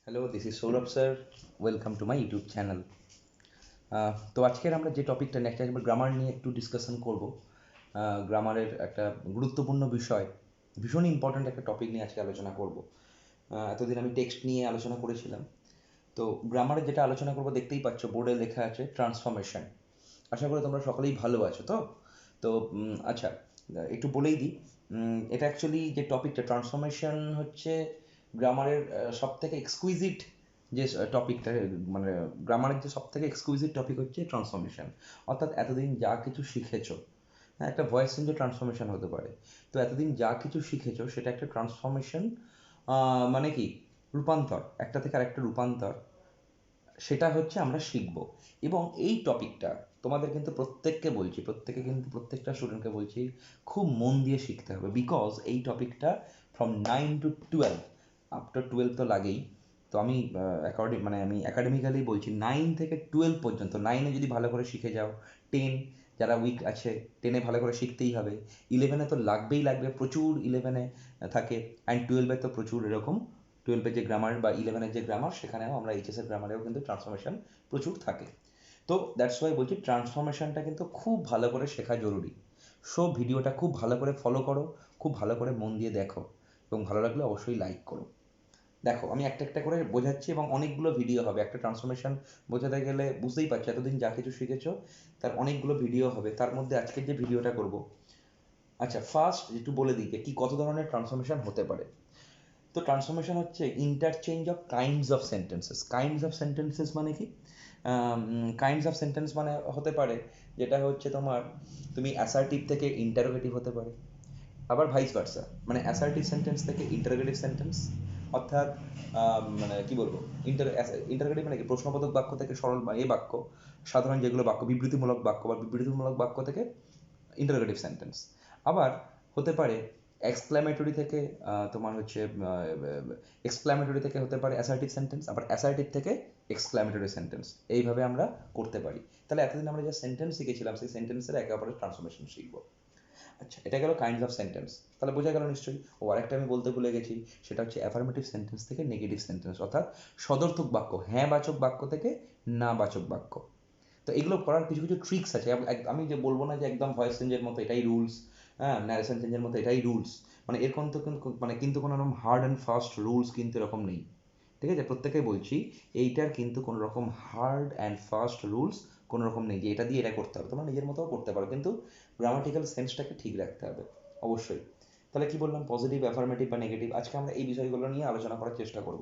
Hello, this is Saurabh sir. Welcome to my YouTube channel. তো আজকের আমরা যে টপিকটা নেক্সট আসবে গ্রামার নিয়ে একটু ডিসকাশন করব। গ্রামারের একটা গুরুত্বপূর্ণ বিষয়, ভীষণ ইম্পর্ট্যান্ট একটা টপিক নিয়ে আজকে আলোচনা করব। এতদিন আমি টেক্সট নিয়ে আলোচনা করেছিলাম, তো গ্রামারের যেটা আলোচনা করব দেখতেই পাচ্ছ বোর্ডে লেখা আছে ট্রান্সফরমেশন। আশা করি তোমরা সকলেই ভালো আছো। তো আচ্ছা, একটু বলেই দিই। এটা অ্যাকচুয়ালি যে টপিকটা ট্রান্সফরমেশন হচ্ছে গ্রামারের সব থেকে এক্সকুইজিট যে টপিকটা, মানে গ্রামারের যে সব থেকে এক্সকুইজিট টপিক হচ্ছে ট্রান্সফরমেশন। অর্থাৎ এতদিন যা কিছু শিখেছো, হ্যাঁ, একটা ভয়েস চেঞ্জের ট্রান্সফরমেশন হতে পারে। তো এতদিন যা কিছু শিখেছো সেটা একটা ট্রান্সফরমেশন, মানে কি, রূপান্তর, একটা থেকে আরেকটা রূপান্তর, সেটা হচ্ছে আমরা শিখব। এবং এই টপিকটা তোমাদের কিন্তু প্রত্যেককে বলছি, প্রত্যেকে কিন্তু প্রত্যেকটা স্টুডেন্টকে বলছি খুব মন দিয়ে শিখতে হবে, বিকজ এই টপিকটা ফ্রম 9 to 12, আপ টু 12 তো লাগেই। তো আমি আমি একাডেমিক্যালি বলছি 9 থেকে 12 পর্যন্ত। 9-এ যদি ভালো করে শিখে যাও, 10 যারা উইক আছে 10-এ ভালো করে শিখতেই হবে, 11-এ তো লাগবেই লাগবে, প্রচুর 11-এ থাকে, অ্যান্ড 12-এ তো প্রচুর এরকম 12-এর যে গ্রামার বা 11-এর যে গ্রামার, সেখানেও আমরা এইচএসের গ্রামারেও কিন্তু ট্রান্সফরমেশন প্রচুর থাকে। তো দ্যাটস ওয়াই বলছি ট্রান্সফরমেশনটা কিন্তু খুব ভালো করে শেখা জরুরি। সো ভিডিওটা খুব ভালো করে ফলো করো, খুব ভালো করে মন দিয়ে দেখো, এবং ভালো লাগলে অবশ্যই লাইক করো। দেখো আমি একটা একটা করে বোঝাচ্ছি, এবং অনেকগুলো ভিডিও হবে। একটা ট্রান্সফরমেশন বোঝাতে গেলে বুঝতেই পারছো এতদিন যা কিছু শিখেছো তার অনেকগুলো ভিডিও হবে, তার মধ্যে আজকের যে ভিডিওটা করব। আচ্ছা, ফার্স্ট একটু বলে দিই যে কি কত ধরনের ট্রান্সফরমেশন হতে পারে। তো ট্রান্সফরমেশন হচ্ছে interchange of kinds of sentences. Kinds of sentences মানে কি? কাইন্ডস অফ সেন্টেন্স মানে হতে পারে যেটা হচ্ছে তোমার, তুমি অ্যাসার্টিভ থেকে ইন্টারোগেটিভ হতে পারে, আবার ভাইস ভার্সা, মানে অ্যাসার্টিভ সেন্টেন্স থেকে ইন্টারোগেটিভ সেন্টেন্স। অর্থাৎ মানে কি বলবো, ইন্টারোগেটিভ মানে কি, প্রশ্নবোধক বাক্য থেকে সরল বা এ বাক্য, সাধারণ যেগুলো বাক্য, বিবৃতিমূলক বাক্য বা বিবৃতিমূলক বাক্য থেকে ইন্টারোগেটিভ সেন্টেন্স। আবার হতে পারে এক্সক্লামেটরি থেকে, তোমার হচ্ছে এক্সক্লামেটরি থেকে হতে পারে অ্যাসার্টিভ সেন্টেন্স, আবার অ্যাসার্টিভ থেকে এক্সক্লামেটরি সেন্টেন্স। এইভাবে আমরা করতে পারি। তাহলে এতদিন আমরা যে সেন্টেন্স শিখেছিলাম সেই সেন্টেন্সের একে অপরের ট্রান্সফরমেশন শিখবো। আচ্ছা, এটা গেল কাইন্ডস অফ সেন্টেন্স। তাহলে বোঝা গেল নিশ্চয়ই। ও আরেকটা আমি বলতে ভুলে গেছি, সেটা হচ্ছে অ্যাফার্মেটিভ সেন্টেন্স থেকে নেগেটিভ সেন্টেন্স, অর্থাৎ সদর্থক বাক্য, হ্যাঁ বাচক বাক্য থেকে না বাচক বাক্য। তো এগুলো করার কিছু কিছু ট্রিক্স আছে। আমি যে বলবো না যে একদম ভয়েস চেঞ্জের মতো এটাই রুলস, হ্যাঁ, ন্যারেশন চেঞ্জের মতো এটাই রুলস, মানে এর কিন্তু কোনো রকম হার্ড অ্যান্ড ফাস্ট রুলস কিন্তু এরকম নেই। ঠিক আছে, প্রত্যেকে বলছি এইটার কিন্তু কোনো রকম হার্ড অ্যান্ড ফাস্ট রুলস কোনো রকম নেই যে এটা দিয়ে এটা করতে হবে। তোমরা নিজের মতোও করতে পারো, কিন্তু গ্রামাটিক্যাল সেন্সটাকে ঠিক রাখতে হবে অবশ্যই। তাহলে কি বললাম, পজিটিভ, অ্যাফার্মেটিভ বা নেগেটিভ, আজকে আমরা এই বিষয়গুলো নিয়ে আলোচনা করার চেষ্টা করব।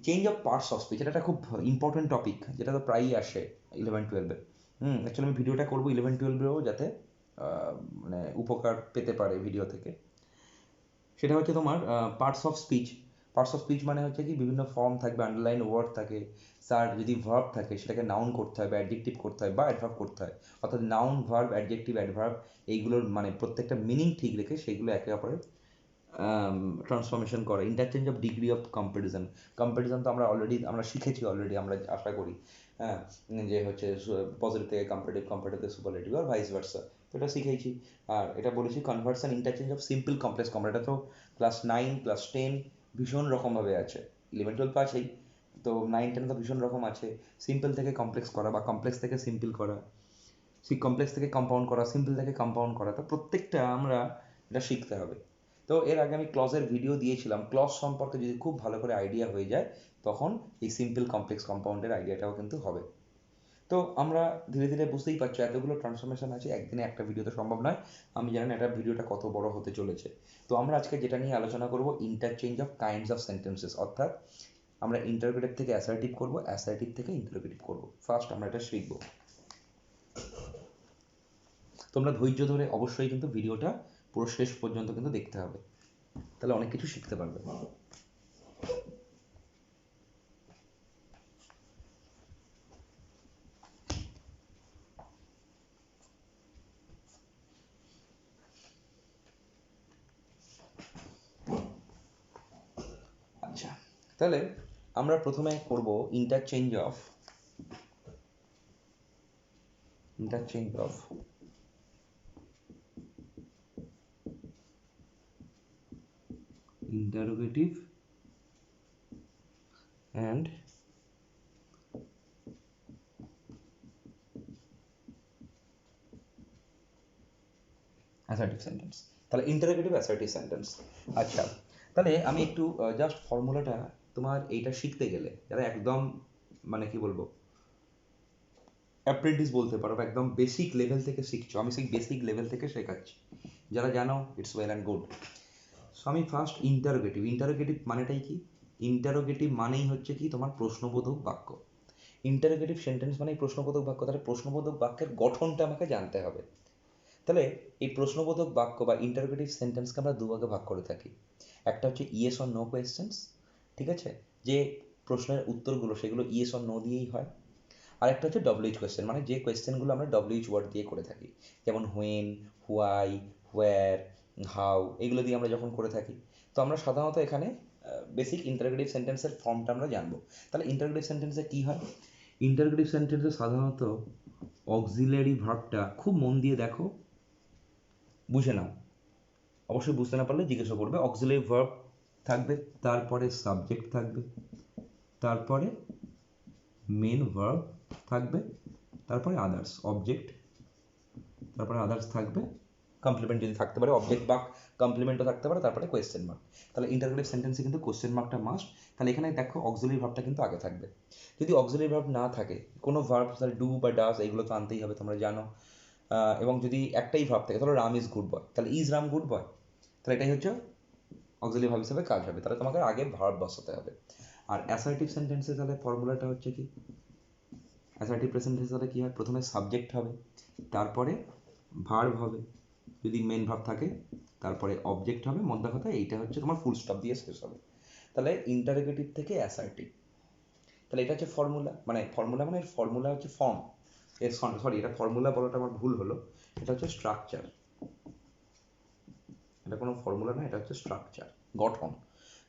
Change of parts of speech, এটা একটা খুব ইম্পর্টেন্ট টপিক, যেটা তো প্রায়ই আসে 11-12-এ। অ্যাকচুয়ালি আমি ভিডিওটা করবো 11-12-এও, যাতে মানে উপকার পেতে পারে ভিডিও থেকে। সেটা হচ্ছে তোমার parts of speech. Parts of speech মানে হচ্ছে কি, বিভিন্ন ফর্ম থাকবে, আন্ডারলাইন ওয়ার্ড থাকে, স্যার যদি ভার্ব থাকে সেটাকে নাউন করতে হয় বা অ্যাডজেক্টিভ করতে হয় বা অ্যাডভার্ব করতে হয়। অর্থাৎ নাউন, ভার্ব, অ্যাডজেক্টিভ, অ্যাডভার্ব, এইগুলোর মানে প্রত্যেকটা মিনিং ঠিক রেখে সেগুলো একে অপরের ট্রান্সফরমেশন করে। Interchange of degree of comparison. Comparison তো আমরা শিখেছি অলরেডি, আমরা আশা করি, হ্যাঁ, যে হচ্ছে পজিটিভ থেকে কম্পারেটিভ, কম্পারেটিভ থেকে সুপারলেটিভ, আর ভাইস ভার্সা, তো এটা শিখেছি। আর এটা বলেছি conversion, interchange of simple complex compound, এটা তো ক্লাস 9, ক্লাস 10 ভীষণ রকমভাবে আছে, 11-12 তো আছেই, তো 9-10 তো ভীষণ রকম আছে। সিম্পল থেকে কমপ্লেক্স করা বা কমপ্লেক্স থেকে সিম্পল করা, কমপ্লেক্স থেকে কম্পাউন্ড করা, সিম্পল থেকে কম্পাউন্ড করা, তো প্রত্যেকটা আমরা এটা শিখতে হবে। তো এর আগে আমি ক্লজের ভিডিও দিয়েছিলাম, ক্লজ সম্পর্কে যদি খুব ভালো করে আইডিয়া হয়ে যায় তখন এই সিম্পল কমপ্লেক্স কম্পাউন্ডের আইডিয়াটাও কিন্তু হবে। তো আমরা ধীরে ধীরে, বুঝতেই পারছো এতগুলো ট্রান্সফরমেশন আছে, একদিনে একটা ভিডিওতে সম্ভব নয়। আমি জানি না এটা ভিডিওটা কত বড় হতে চলেছে। তো আমরা আজকে যেটা নিয়ে আলোচনা করব, interchange of kinds of sentences, অর্থাৎ আমরা ইন্টারোগেটিভ থেকে অ্যাসার্টিভ করব, অ্যাসার্টিভ থেকে ইন্টারোগেটিভ করব। ফার্স্ট আমরা এটা শিখবো। তোমরা ধৈর্য ধরে অবশ্যই কিন্তু ভিডিওটা পুরো শেষ পর্যন্ত কিন্তু দেখতে হবে, তাহলে অনেক কিছু শিখতে পারবে। আচ্ছা, তাহলে আমরা প্রথমে করব interchange of interrogative and assertive sentence. তাহলে ইন্টারোগেটিভ অ্যাসার্টিভ সেন্টেন্স। আচ্ছা, তাহলে আমি একটু জাস্ট ফর্মুলাটা তোমার এইটা শিখতে গেলে যারা একদম মানে কি বলবো অ্যাপ্রেন্টিস বলতে পারো বা একদম বেসিক লেভেল থেকে শিখছো, আমি সেই বেসিক লেভেল থেকে শেখাচ্ছি, যারা জানো it's well and good. So আমি ফার্স্ট ইন্টারোগেটিভ মানেটাই কি? ইন্টারোগেটিভ মানেই হচ্ছে কি তোমার প্রশ্নবোধক বাক্য। ইন্টারোগেটিভ সেন্টেন্স মানে প্রশ্নবোধক বাক্য। তাহলে প্রশ্নবোধক বাক্যের গঠনটা আমাকে জানতে হবে। তাহলে এই প্রশ্নবোধক বাক্য বা ইন্টারোগেটিভ সেন্টেন্সকে আমরা দুভাগে ভাগ করে থাকি। একটা হচ্ছে ইয়েস অর নো কোয়েশ্চেন্স, ঠিক আছে, যে প্রশ্নের উত্তরগুলো সেগুলো ইয়েস অর নো দিয়েই হয়। আর একটা হচ্ছে ডব্লিউএইচ কোয়েশ্চেন, মানে যে কোয়েশ্চেনগুলো আমরা ডব্লিউএইচ ওয়ার্ড দিয়ে করে থাকি, যেমন হোয়েন, হোয়াই, হোয়ার, হাউ, এগুলো দিয়ে আমরা যখন করে থাকি। তো আমরা সাধারণত এখানে বেসিক ইন্টারোগেটিভ সেন্টেন্সের ফর্মটা আমরা জানবো। তাহলে ইন্টারোগেটিভ সেন্টেন্সে কী হয়? ইন্টারোগেটিভ সেন্টেন্সে সাধারণত অক্সিলারি ভার্বটা, খুব মন দিয়ে দেখো, বুঝে নাও, অবশ্যই বুঝতে না পারলে জিজ্ঞাসা করবে। অক্সিলারি ভার্ব থাকবে, তারপরে সাবজেক্ট থাকবে, তারপরে মেন ভার্ব থাকবে, তারপরে আদার্স অবজেক্ট, তারপরে আদার্স থাকবে, কমপ্লিমেন্ট যদি থাকতে পারে, অবজেক্ট বা কমপ্লিমেন্টও থাকতে পারে, তারপরে কোয়েশ্চেন মার্ক। তাহলে ইন্টারোগেটিভ সেন্টেন্সে কিন্তু কোয়েশ্চেন মার্কটা মাস্ট। তাহলে এখানে দেখো অক্সিলারি ভার্বটা কিন্তু আগে থাকবে। যদি অক্সিলারি ভার্ব না থাকে, কোনো ভার্ব, তাহলে ডু বা ডাজ এগুলো তো আনতেই হবে, তোমরা জানো। এবং যদি একটাই ভার্ব থাকে, ধরো রাম ইজ গুড বয়, তাহলে ইজ রাম গুড বয়, তাহলে এটাই হচ্ছে অক্সিলারি ভার্ব হিসেবে কাজ হবে। তাহলে তোমাকে আগে ভার্ব বসাতে হবে। আর অ্যাসার্টিভ সেন্টেন্সে তাহলে ফর্মুলাটা হচ্ছে কি? অ্যাসার্টিভ সেন্টেন্সে তাহলে কী হয়? প্রথমে সাবজেক্ট হবে, তারপরে ভার্ব হবে যদি মেন ভার্ব থাকে, তারপরে অবজেক্ট হবে, মধ্যে কথা এইটা হচ্ছে তোমার ফুল স্টপ দিয়ে শেষ হবে। তাহলে ইন্টারোগেটিভ থেকে অ্যাসার্টিভ, তাহলে এটা হচ্ছে ফর্মুলা, মানে এর ফর্মুলা হচ্ছে ফর্ম, এর সরি, এটা ফর্মুলা বলাটা আমার ভুল হলো, এটা হচ্ছে স্ট্রাকচার। এটা কোনো ফর্মুলা না, এটা হচ্ছে স্ট্রাকচার, গঠন।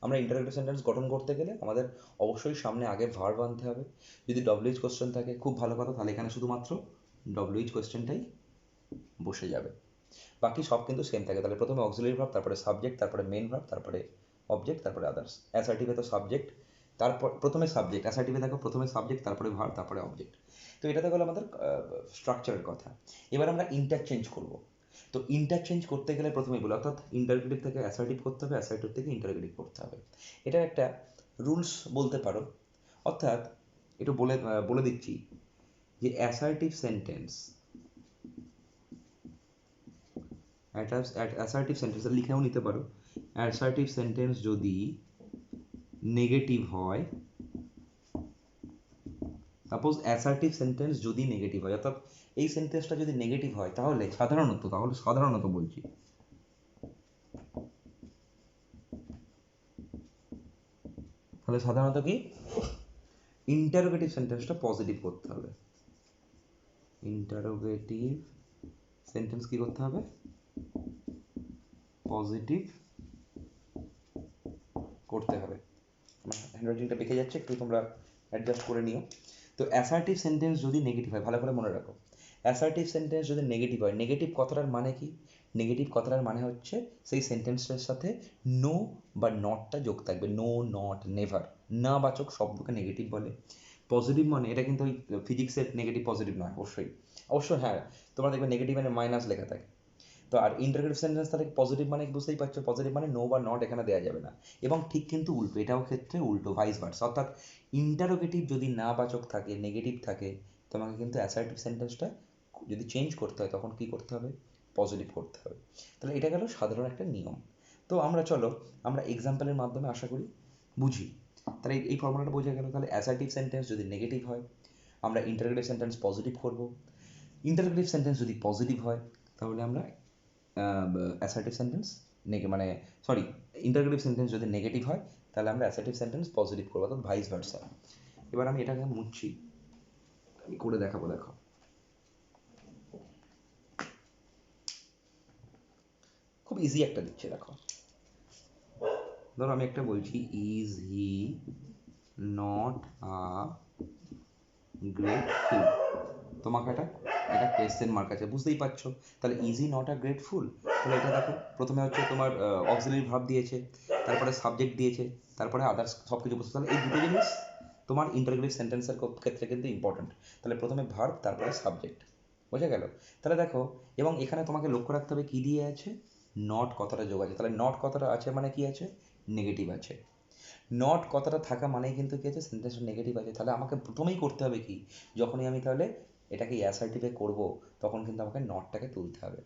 আমরা ইন্টারোগেটিভ সেন্টেন্স গঠন করতে গেলে আমাদের অবশ্যই সামনে আগে ভার্ব আনতে হবে। যদি ডব্লিউএইচ কোশ্চেন থাকে খুব ভালো কথা, তাহলে এখানে শুধুমাত্র ডব্লিউএইচ কোশ্চেনটাই বসে যাবে, বাকি সব কিন্তু সেম থাকে। তাহলে প্রথমে অক্সিলারি ভার্ব, তারপরে সাবজেক্ট, তারপরে মেন ভার্ব, তারপরে অবজেক্ট, তারপরে আদার্স। অ্যাসার্টিভে তো সাবজেক্ট, তারপর প্রথমে সাবজেক্ট, অ্যাসার্টিভে দেখো প্রথমে সাবজেক্ট, তারপরে ভার্ব, তারপরে অবজেক্ট। তো এটাতে গেলো আমাদের স্ট্রাকচারের কথা। এবার আমরা ইন্টারচেঞ্জ করব। তো ইন্টারচেঞ্জ করতে গেলে প্রথমেই বলি, অর্থাৎ ইন্টারোগেটিভ থেকে অ্যাসার্টিভ করতে হবে, অ্যাসার্টিভ থেকে ইন্টারোগেটিভ করতে হবে। এটার একটা রুলস বলতে পারো। অর্থাৎ একটু বলে দিচ্ছি যে অ্যাসার্টিভ সেন্টেন্স, অ্যাসার্টিভ সেন্টেন্স লিখেও নিতে পারো। অ্যাসার্টিভ সেন্টেন্স যদি নেগেটিভ হয়, সাপোজ অ্যাসার্টিভ সেন্টেন্স যদি নেগেটিভ হয়, অর্থাৎ এই সেন্টেন্সটা যদি নেগেটিভ হয়, তাহলে সাধারণত বলছি, তাহলে সাধারণত কি ইন্টারোগেটিভ সেন্টেন্সটা পজিটিভ করতে হবে। ইন্টারোগেটিভ সেন্টেন্স কি করতে হবে? পজিটিভ করতে হবে। হ্যান্ডরাইটিংটা বেঁকে যাচ্ছে, একটু তোমরা অ্যাডজাস্ট করে নিও। তো অ্যাসার্টিভ সেন্টেন্স যদি নেগেটিভ হয়, ভালো করে মনে রাখো, অ্যাসার্টিভ সেন্টেন্স যদি নেগেটিভ হয়, নেগেটিভ কথাটার মানে কি? নেগেটিভ কথাটার মানে হচ্ছে সেই সেন্টেন্সটার সাথে নো বা নটটা যোগ থাকবে। নো, নট, নেভার, না বাচক শব্দকে নেগেটিভ বলে। পজিটিভ মানে এটা কিন্তু ওই ফিজিক্সের নেগেটিভ পজিটিভ নয়, অবশ্যই হ্যাঁ, তোমরা দেখবে নেগেটিভ মানে মাইনাস লেখা থাকে। তো আর ইন্টারোগেটিভ সেন্টেন্স তাহলে পজিটিভ মানে বুঝতেই পারছো, পজিটিভ মানে নো বা নট এখানে দেওয়া যাবে না। এবং ঠিক কিন্তু উল্টো, এটাও ক্ষেত্রে উল্টো, ভাইস ভার্সা। অর্থাৎ ইন্টারোগেটিভ যদি না বাচক থাকে, নেগেটিভ থাকে, তোমাকে কিন্তু অ্যাসার্টিভ সেন্টেন্সটা যদি চেঞ্জ করতে হয় তখন কী করতে হবে? পজিটিভ করতে হবে। তাহলে এটা গেল সাধারণ একটা নিয়ম। তো আমরা এক্সাম্পলের মাধ্যমে আশা করি বুঝি। তাহলে এই ফর্মুলাটা বোঝা গেল। তাহলে অ্যাসার্টিভ সেন্টেন্স যদি নেগেটিভ হয়, আমরা ইন্টারোগেটিভ সেন্টেন্স পজিটিভ করব। ইন্টারোগেটিভ সেন্টেন্স যদি পজিটিভ হয়, তাহলে আমরা অ্যাসার্টিভ সেন্টেন্স ইন্টারোগেটিভ সেন্টেন্স যদি নেগেটিভ হয়, তাহলে আমরা অ্যাসার্টিভ সেন্টেন্স পজিটিভ করবো, অর্থাৎ ভাইস ভার্সা। এবার আমি এটাকে মুছছি, আমি করে দেখাবো, দেখো। খুব ইজি একটা দিচ্ছে, দেখো। ধরো আমি একটা বলছি, is he not a grateful. তোমাকে এটা কোয়েশ্চেন মার্ক আছে, বুঝতেই পারছো। তাহলে ইজি নট আ গ্রেটফুল, তাহলে এটা দেখো প্রথমে হচ্ছে তোমার অক্সিলারি ভার্ব দিয়েছে, তারপরে সাবজেক্ট দিয়েছে, তারপরে আদার্স সব কিছু বসে। তাহলে এই দুটো জিনিস তোমার ইন্টারোগেটিভ সেন্টেন্সের ক্ষেত্রে কিন্তু ইম্পর্ট্যান্ট। তাহলে প্রথমে ভার্ব, তারপরে সাবজেক্ট, বোঝা গেল? তাহলে দেখো, এবং এখানে তোমাকে লক্ষ্য রাখতে হবে কী দিয়ে আছে, নট কথাটা যোগ আছে। তাহলে নট কথাটা আছে মানে কি আছে, নেগেটিভ আছে। নট কথাটা থাকা মানেই কিন্তু কী আছে, সেন্টেন্সটা নেগেটিভ আছে। তাহলে আমাকে প্রথমেই করতে হবে কি, যখনই আমি তাহলে এটাকে অ্যাসার্টিভে করব তখন কিন্তু আমাকে নটটাকে তুলতে হবে।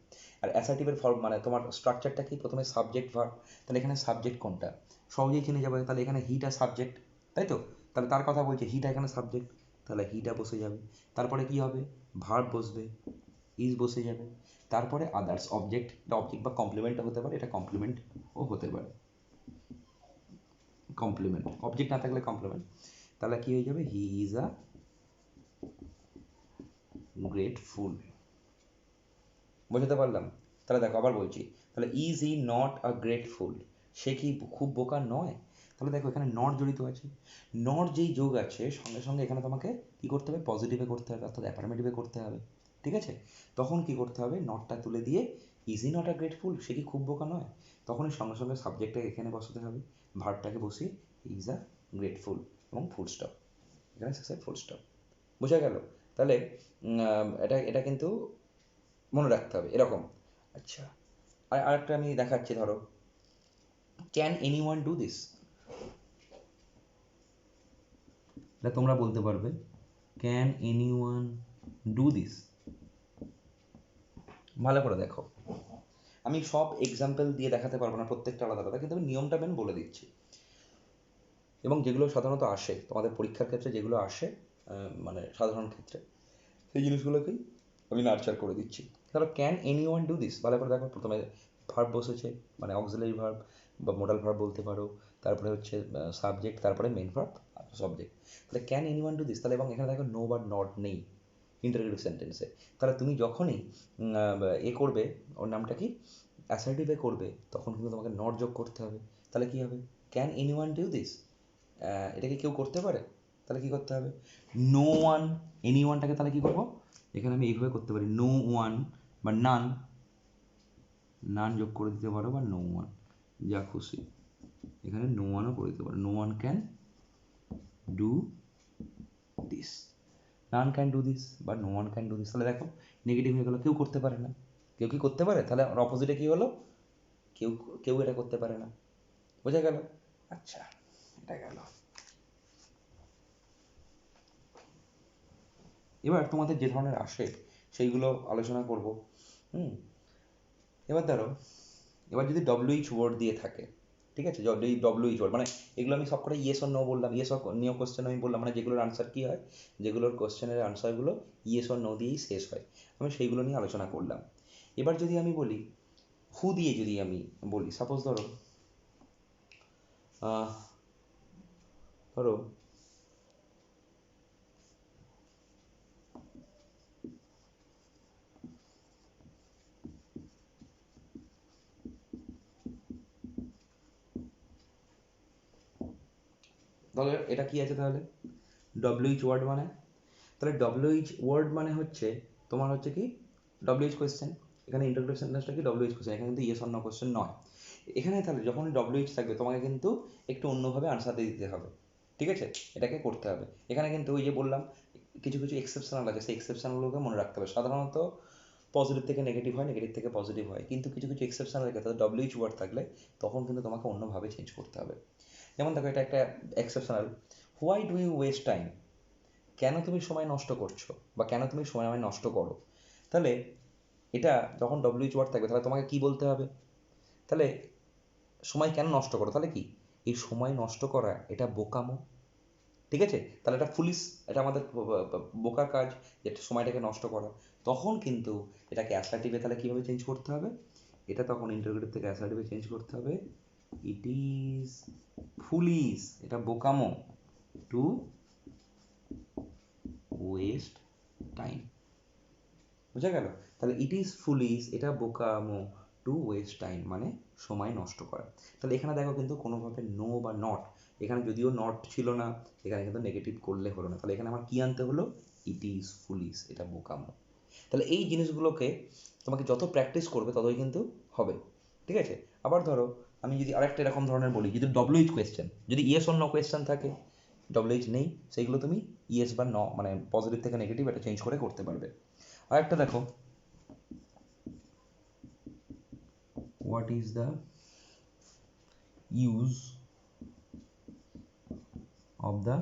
আর অ্যাসার্টিভের ফর্ম মানে তোমার স্ট্রাকচারটা কি, প্রথমে সাবজেক্ট ভার্ব। তাহলে এখানে সাবজেক্ট কোনটা, সহজেই চিনে যাবে। তাহলে এখানে হিটা সাবজেক্ট, তাই তো? তাহলে তার কথা বলছে, হিটা এখানে সাবজেক্ট, তাহলে হিটা বসে যাবে। তারপরে কি হবে, ভার্ব বসবে, ইজ বসে যাবে। তারপরে আদার্স, অবজেক্ট, এটা অবজেক্ট বা কমপ্লিমেন্টও হতে পারে, এটা কমপ্লিমেন্টও হতে পারে, কমপ্লিমেন্ট, অবজেক্ট না থাকলে কমপ্লিমেন্ট। তাহলে কি হয়ে যাবে, হি ইজ আ গ্রেটফুল। বুঝতে পারলাম? তাহলে দেখো আবার বলছি, তাহলে is he not a grateful, সে কি খুব বোকা নয়? তাহলে দেখো এখানে নট জড়িত আছে, নট যেই যোগ আছে সঙ্গে সঙ্গে এখানে তোমাকে কী করতে হবে, পজিটিভে করতে হবে, অর্থাৎ অ্যাফার্মেটিভে করতে হবে, ঠিক আছে? তখন কি করতে হবে, নটটা তুলে দিয়ে is he not a grateful, সে কি খুব বোকা নয়, তখনই সঙ্গে সঙ্গে সাবজেক্টটাকে এখানে বসাতে হবে, ভার্বটাকে বসিয়ে ইজ আ গ্রেটফুল এবং ফুল স্টপ, এখানে শেষে ফুল স্টপ। বোঝা গেল? তাহলে এটা এটা কিন্তু মনে রাখতে হবে এরকম। আচ্ছা, আরেকটা আমি দেখাচ্ছি, ধরো, can any one do this, এটা তোমরা বলতে পারবে, can any one do this. ভালো করে দেখো, আমি সব এক্সাম্পল দিয়ে দেখাতে পারবো না, প্রত্যেকটা আলাদা আলাদা, কিন্তু আমি নিয়মটা মেন বলে দিচ্ছি। এবং যেগুলো সাধারণত আসে তোমাদের পরীক্ষার ক্ষেত্রে, যেগুলো আসে মানে সাধারণ ক্ষেত্রে, সেই জিনিসগুলোকেই আমি নার্চার করে দিচ্ছি। তাহলে can any one do this, ভালো করে দেখো, প্রথমে ভার্ব বসেছে, মানে অক্সিলারি ভার্ব বা মোডাল ভার্ব বলতে পারো, তারপরে হচ্ছে সাবজেক্ট, তারপরে মেন ভার্ব, সাবজেক্ট। তাহলে can any one do this, তাহলে এবং এখানে দেখো নো বা নট নেই ইন্টারোগেটিভ সেন্টেন্সে। তাহলে তুমি যখনই এ করবে, ওর নামটা কি, অ্যাসার্টিভে করবে, তখন কিন্তু তোমাকে নট যোগ করতে হবে। তাহলে কী হবে, can any one do this, এটা কি কেউ করতে পারে? তাহলে কী করতে হবে, নো ওয়ান, এনি ওয়ানটাকে তাহলে কী করবো, এখানে আমি এইভাবে করতে পারি, নো ওয়ান বা নান, নান যোগ করে দিতে পারো, বা নো ওয়ান, যা খুশি, এখানে নো ওয়ানও করে দিতে পারো, no one can do this, none can do this বা no one can do this. তাহলে দেখো নেগেটিভ হয়ে গেলো, কেউ করতে পারে না। কেউ কি করতে পারে, তাহলে আমার অপোজিটে কী হলো, কেউ কেউ এটা করতে পারে না। বোঝা গেল? আচ্ছা, এটা গেল। এবার তোমাদের যে ধরনের আসে সেইগুলো আলোচনা করব। এবার ধরো, এবার যদি ডব্লিউএইচ ওয়ার্ড দিয়ে থাকে, ঠিক আছে, যদি ডব্লিউএইচ ওয়ার্ড, মানে এগুলো আমি সবকটা ইয়েস অর নো বললাম, ইয়েস অর নিও কোশ্চেন আমি বললাম, মানে যেগুলোর আনসার কী হয়, যেগুলোর কোশ্চেনের আনসারগুলো ইয়েস অর নো দিয়েই শেষ হয়, আমি সেইগুলো নিয়ে আলোচনা করলাম। এবার যদি আমি বলি হু দিয়ে, যদি আমি বলি, সাপোজ ধরো ধরো তাহলে এটা কি আছে, তাহলে ডব্লিউএইচ ওয়ার্ড মানে, তাহলে ডব্লিউএইচ ওয়ার্ড মানে হচ্ছে তোমার হচ্ছে কি, ডব্লিউএইচ কোয়েশ্চেন, এখানে ইন্টারোগেটিভ সেন্টেন্সটা কি, ডব্লিউএইচ কোয়েশ্চেন, এখানে কিন্তু ইয়েস অর নো কোয়েশ্চেন নয়। এখানে তাহলে যখন ডব্লিউএইচ থাকবে তোমাকে কিন্তু একটু অন্যভাবে আনসার দিতে হবে, ঠিক আছে, এটাকে করতে হবে। এখানে কিন্তু ওই যে বললাম কিছু কিছু এক্সেপশনাল আছে, সেই এক্সেপশনালগুলোকে মনে রাখতে হবে। সাধারণত পজিটিভ থেকে নেগেটিভ হয়, নেগেটিভ থেকে পজিটিভ হয়, কিন্তু কিছু কিছু এক্সেপশনাল ক্ষেত্রে ডব্লিউএইচ ওয়ার্ড থাকলে তখন কিন্তু তোমাকে অন্যভাবে চেঞ্জ করতে হবে। যেমন দেখো, এটা একটা exceptional, why do you waste time, কেন তুমি সময় নষ্ট করছো বা কেন তুমি সময় নষ্ট করো। তাহলে এটা যখন ডব্লিউএইচ ওয়ার্ড থাকবে তাহলে তোমাকে কি বলতে হবে, তাহলে সময় কেন নষ্ট করো, তাহলে কি, এই সময় নষ্ট করা এটা বোকামো, ঠিক আছে, তাহলে এটা ফুলিশ, এটা আমাদের বোকার কাজ, যে সময়টাকে নষ্ট করা। তখন কিন্তু এটাকে অ্যাসার্টিভে তাহলে কীভাবে চেঞ্জ করতে হবে, এটা তখন ইন্টারোগেটিভ থেকে অ্যাসার্টিভে চেঞ্জ করতে হবে, ইট ইজ ফুলিশ, এটা বোকামো টু ওয়েস্ট টাইম। বুঝা গেল? তাহলে ইট ইজ ফুলিশ, এটা বোকামো টু ওয়েস্ট টাইম, মানে সময় নষ্ট করা। তাহলে এখানে দেখো কিন্তু কোনোভাবে নো বা নট, এখানে যদিও নট ছিল না, এখানে কিন্তু নেগেটিভ করলে হলো না, তাহলে এখানে আমার কী আনতে হলো, ইট ইজ ফুলিশ, এটা বোকামো। তাহলে এই জিনিসগুলোকে তোমাকে যত প্র্যাকটিস করবে ততই কিন্তু হবে, ঠিক আছে। আবার ধরো আমি যদি আরেকটা এরকম ধরনের বলি, যদি ডব্লিউএইচ কোয়েশ্চেন, যদি ইয়েস অর নো কোয়েশ্চেন থাকে, WH নেই, সেইগুলো তুমি ইয়েস বা ন মানে পজিটিভ থেকে নেগেটিভ এটা চেঞ্জ করে করতে পারবে। আর একটা দেখো, what is the use of the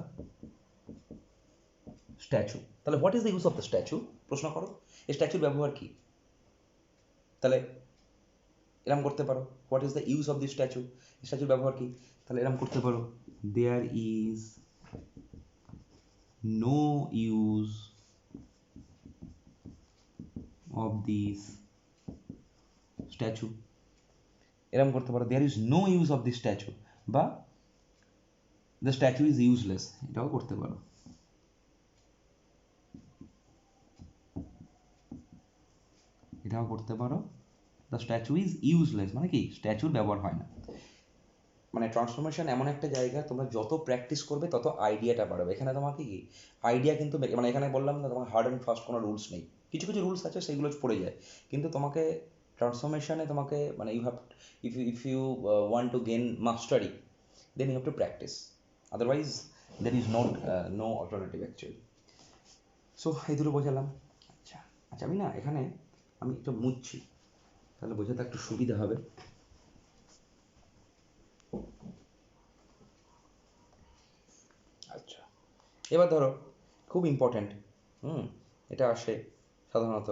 statue. তাহলে what is the use of the statue, প্রশ্ন করো এই স্ট্যাচুর ব্যবহার কি। তাহলে এরম করতে পারো, what is the use of the statue, স্ট্যাচুর ব্যবহার কি। তাহলে এরম করতে পারো, there is no use of this statue. এরম করতে পারো, there is no use of this statue, বা দ্য স্ট্যাচু ইজ ইউজলেস, এটাও করতে পারো। এটাও করতে পারো, দ্য স্ট্যাচু ইজ ইউজলেস, মানে কি স্ট্যাচুর ব্যবহার হয় না। মানে ট্রান্সফরমেশন এমন একটা জায়গা, তোমরা যত প্র্যাকটিস করবে তত আইডিয়াটা বাড়বে। এখানে তোমাকে কি আইডিয়া কিন্তু মানে এখানে বললাম না তোমার হার্ড অ্যান্ড ফাস্ট কোনো রুলস নেই, কিছু কিছু রুলস আছে সেগুলো পড়ে যায়, কিন্তু তোমাকে ট্রান্সফরমেশনে তোমাকে মানে you have, if you want to gain mastery then you have to practise, otherwise there is not no alternative actually. So এই দুটো বোঝালাম। আচ্ছা আচ্ছা, আমি না এখানে আমি একটু মুছছি, তাহলে বোঝাতে একটু সুবিধা হবে। আচ্ছা, এবার ধরো খুব ইম্পর্ট্যান্ট, এটা আসে সাধারণত,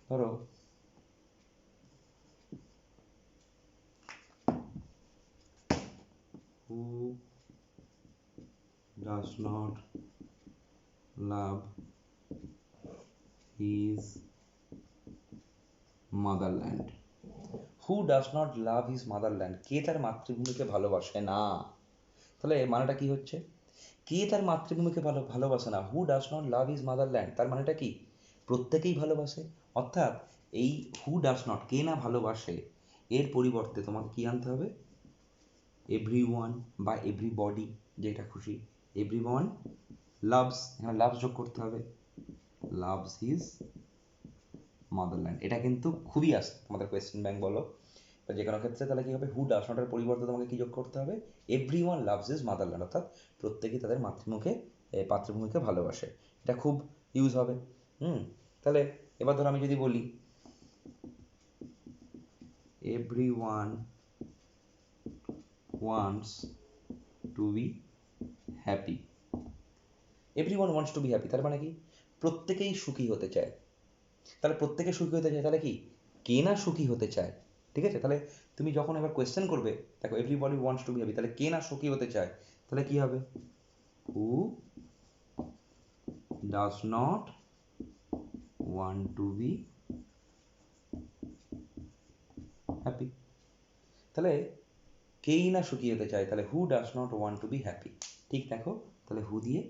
ধরো who does not love his motherland. Who does not love his motherland, কে তার মাতৃভূমিকে ভালোবাসে না। তাহলে মানেটা কি হচ্ছে, কে তার মাতৃভূমিকে ভালোবাসে না, হু does not love his motherland, তার মানেটা কি প্রত্যেকেই ভালোবাসে। অর্থাৎ এই হু ডাজ নট, কে না ভালোবাসে, এর পরিবর্তে তোমাকে কি আনতে হবে, এভরিওয়ান বা এভরিবডি, যেটা খুশি, এভরিওয়ান লাভস, এখানে লাভস যোগ করতে হবে, লাভস হিজ মাদারল্যান্ড। এটা কিন্তু খুবই আসে তোমাদের কোয়েশ্চেন ব্যাংক বলো বা যে কোনো ক্ষেত্রে। তাহলে কি হবে, হু ডাজ নটের পরিবর্তে তোমাকে কি যোগ করতে হবে, এভরিওয়ান লাভস হিজ মাদারল্যান্ড, অর্থাৎ প্রত্যেকেই তাদের মাতৃভূমিকে ভালোবাসে। এটা খুব ইউজ হবে। তাহলে এবার ধরো আমি যদি বলি everyone wants to be happy, everyone wants to be happy, তার মানে কি প্রত্যেকেই সুখী হতে চায়। তাহলে প্রত্যেকে সুখী হতে চায়, তাহলে কি কে না সুখী হতে চায়, ঠিক আছে। তাহলে তুমি যখন এবার কোয়েশ্চেন করবে, দেখো everybody wants to be happy, তাহলে কে না সুখী হতে চায়, তাহলে কি হবে, হু does not want to be happy. তাহলে কেই না সুখী হতে চায়, তাহলে হু does not want to be happy. ঠিক দেখো, তাহলে হু দিয়ে